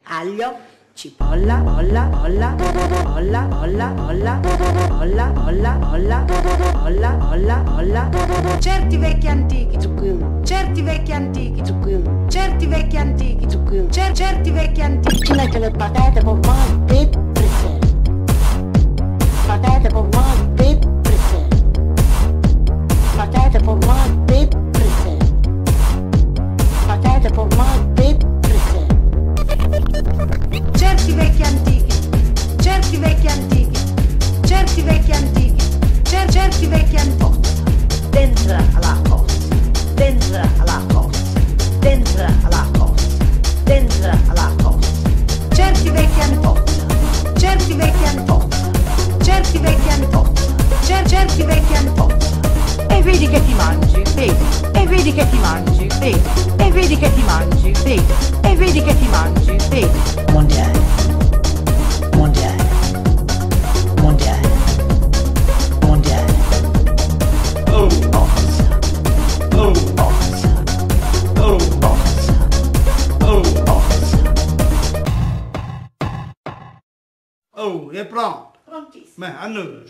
aglio, cipolla, bolla, bolla, bolla, bolla, bolla, bolla, bolla, bolla, bolla, bolla, bolla. Certi vecchi antichi, certi vecchi antichi, certi vecchi antichi, certi vecchi antichi. Ci metto le patate con male pepprise, patate con male pepprise, patate con male pepprise, patate con male pepprise. Certi vecchi antichi, certi vecchi antichi, certi vecchi antichi, certi vecchi antichi. Dentro alla costa, dentro alla costa, dentro alla costa, dentro alla costa. Certi vecchi antichi, certi vecchi antichi, certi vecchi antichi, certi vecchi antichi. E vedi che ti mangi, vedi, e vedi che ti mangi, vedi, e vedi che ti mangi, vedi, e vedi che ti mangi, vedi. Mondiale, mondiale, mondiale, mondiale. Oh, Forza, oh, forza, oh, forza, oh, forza. oh, è pronto. Prontissimo. Beh, a noi.